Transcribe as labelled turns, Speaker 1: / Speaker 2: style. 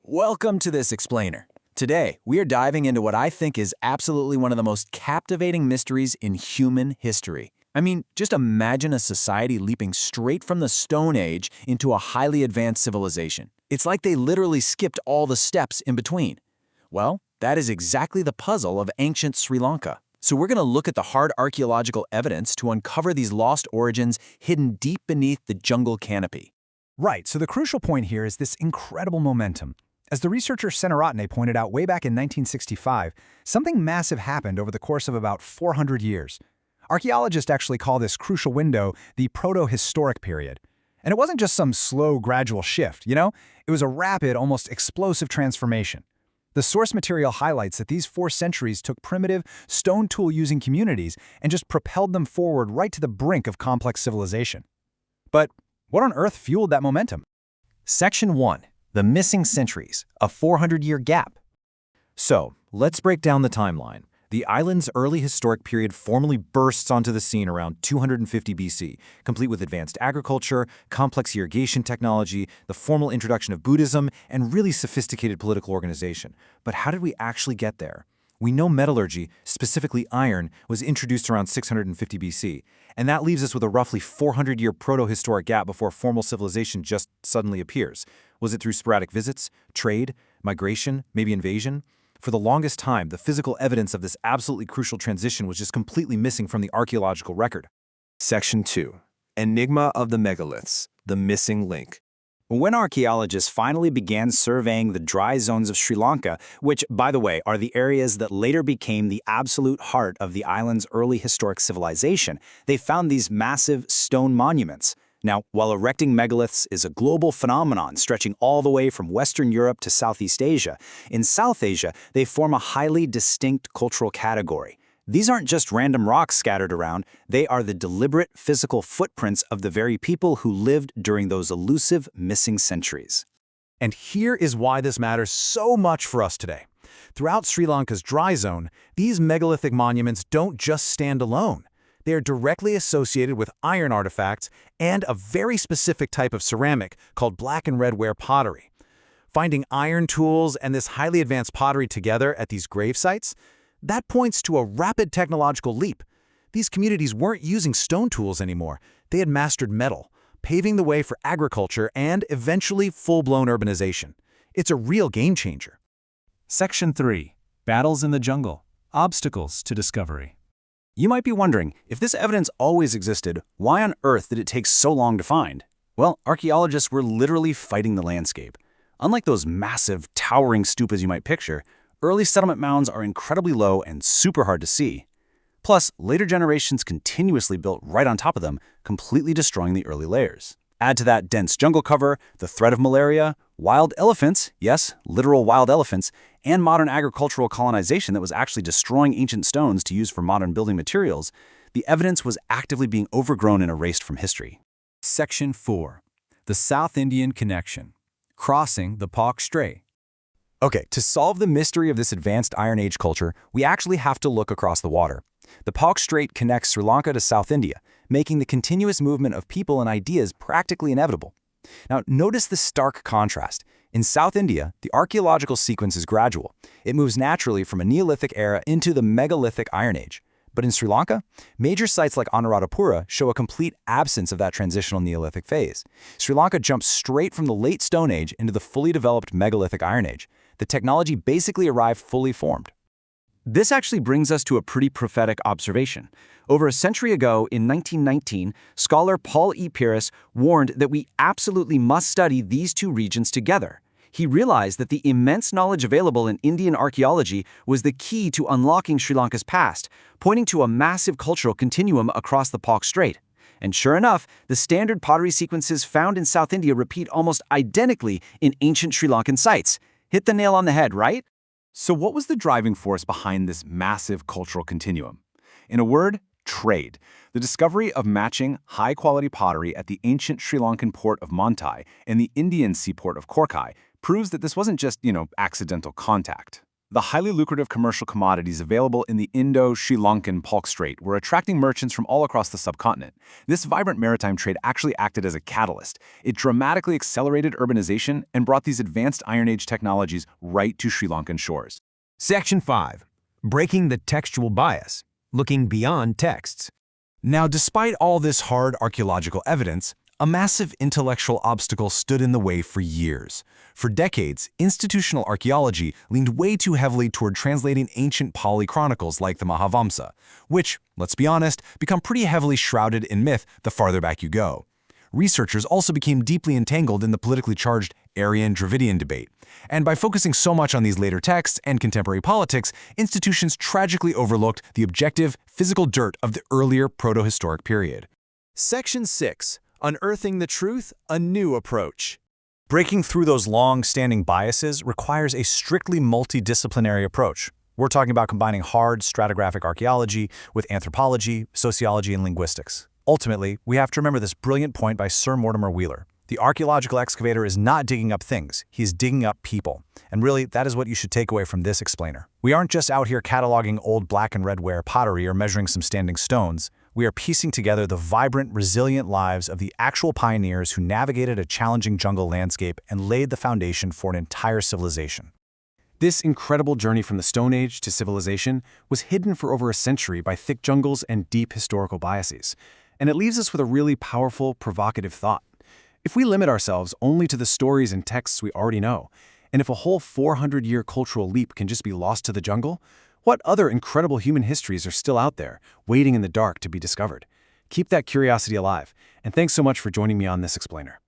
Speaker 1: Welcome to this explainer. Today, we are diving into what I think is absolutely one of the most captivating mysteries in human history. I mean, just imagine a society leaping straight from the Stone Age into a highly advanced civilization. It's like they literally skipped all the steps in between. Well, that is exactly the puzzle of ancient Sri Lanka. So we're going to look at the hard archaeological evidence to uncover these lost origins hidden deep beneath the jungle canopy.
Speaker 2: Right, so the crucial point here is this incredible momentum. As the researcher Senaratne pointed out way back in 1965, something massive happened over the course of about 400 years. Archaeologists actually call this crucial window the Proto-historic period. And it wasn't just some slow, gradual shift, It was a rapid, almost explosive transformation. The source material highlights that these 4 centuries took primitive, stone tool-using communities and just propelled them forward right to the brink of complex civilization. But what on earth fueled that momentum?
Speaker 3: Section 1. The Missing Centuries, a 400-year gap. So, let's break down the timeline. The island's early historic period formally bursts onto the scene around 250 BC, complete with advanced agriculture, complex irrigation technology, the formal introduction of Buddhism, and really sophisticated political organization. But how did we actually get there? We know metallurgy, specifically iron, was introduced around 650 BC, and that leaves us with a roughly 400-year proto-historic gap before formal civilization just suddenly appears. Was it through sporadic visits, trade, migration, maybe invasion? For the longest time, the physical evidence of this absolutely crucial transition was just completely missing from the archaeological record.
Speaker 4: Section 2. Enigma of the Megaliths, the missing link.
Speaker 5: When archaeologists finally began surveying the dry zones of Sri Lanka, which, by the way, are the areas that later became the absolute heart of the island's early historic civilization, they found these massive stone monuments. Now, while erecting megaliths is a global phenomenon stretching all the way from Western Europe to Southeast Asia, in South Asia, they form a highly distinct cultural category. These aren't just random rocks scattered around, they are the deliberate physical footprints of the very people who lived during those elusive missing centuries.
Speaker 2: And here is why this matters so much for us today. Throughout Sri Lanka's dry zone, these megalithic monuments don't just stand alone. They are directly associated with iron artifacts and a very specific type of ceramic called black and red ware pottery. Finding iron tools and this highly advanced pottery together at these grave sites, that points to a rapid technological leap. These communities weren't using stone tools anymore. They had mastered metal, paving the way for agriculture and eventually full-blown urbanization. It's a real game changer.
Speaker 6: Section 3. Battles in the Jungle. Obstacles to Discovery.
Speaker 5: You might be wondering, if this evidence always existed, why on earth did it take so long to find? Well, archaeologists were literally fighting the landscape. Unlike those massive, towering stupas you might picture, early settlement mounds are incredibly low and super hard to see. Plus, later generations continuously built right on top of them, completely destroying the early layers. Add to that dense jungle cover, the threat of malaria, wild elephants, yes, literal wild elephants, and modern agricultural colonization that was actually destroying ancient stones to use for modern building materials, the evidence was actively being overgrown and erased from history.
Speaker 6: Section 4. The South Indian Connection. Crossing the Palk Strait.
Speaker 3: Okay, to solve the mystery of this advanced Iron Age culture, we actually have to look across the water. The Palk Strait connects Sri Lanka to South India, making the continuous movement of people and ideas practically inevitable. Now, notice the stark contrast. In South India, the archaeological sequence is gradual. It moves naturally from a Neolithic era into the megalithic Iron Age. But in Sri Lanka, major sites like Anuradhapura show a complete absence of that transitional Neolithic phase. Sri Lanka jumps straight from the late Stone Age into the fully developed megalithic Iron Age. The technology basically arrived fully formed.
Speaker 7: This actually brings us to a pretty prophetic observation. Over a century ago, in 1919, scholar Paul E. Pyrrhus warned that we absolutely must study these two regions together. He realized that the immense knowledge available in Indian archaeology was the key to unlocking Sri Lanka's past, pointing to a massive cultural continuum across the Palk Strait. And sure enough, the standard pottery sequences found in South India repeat almost identically in ancient Sri Lankan sites. Hit the nail on the head, right?
Speaker 8: So what was the driving force behind this massive cultural continuum? In a word, trade. The discovery of matching high-quality pottery at the ancient Sri Lankan port of Montai and the Indian seaport of Korkai proves that this wasn't just, accidental contact. The highly lucrative commercial commodities available in the Indo-Sri Lankan Palk Strait were attracting merchants from all across the subcontinent. This vibrant maritime trade actually acted as a catalyst. It dramatically accelerated urbanization and brought these advanced Iron Age technologies right to Sri Lankan shores.
Speaker 9: Section 5. Breaking the textual bias. Looking beyond texts.
Speaker 2: Now, despite all this hard archaeological evidence, a massive intellectual obstacle stood in the way for years. For decades, institutional archaeology leaned way too heavily toward translating ancient Pali chronicles like the Mahavamsa, which, let's be honest, become pretty heavily shrouded in myth the farther back you go. Researchers also became deeply entangled in the politically charged Aryan-Dravidian debate. And by focusing so much on these later texts and contemporary politics, institutions tragically overlooked the objective, physical dirt of the earlier proto-historic period.
Speaker 3: Section 6. Unearthing the truth, a new approach. Breaking through those long-standing biases requires a strictly multidisciplinary approach. We're talking about combining hard stratigraphic archaeology with anthropology, sociology, and linguistics. Ultimately, we have to remember this brilliant point by Sir Mortimer Wheeler. The archaeological excavator is not digging up things, he's digging up people. And really, that is what you should take away from this explainer. We aren't just out here cataloging old black and red ware pottery or measuring some standing stones. We are piecing together the vibrant, resilient lives of the actual pioneers who navigated a challenging jungle landscape and laid the foundation for an entire civilization.
Speaker 8: This incredible journey from the Stone Age to civilization was hidden for over a century by thick jungles and deep historical biases. And it leaves us with a really powerful, provocative thought. If we limit ourselves only to the stories and texts we already know, and if a whole 400-year cultural leap can just be lost to the jungle, what other incredible human histories are still out there, waiting in the dark to be discovered? Keep that curiosity alive, and thanks so much for joining me on this explainer.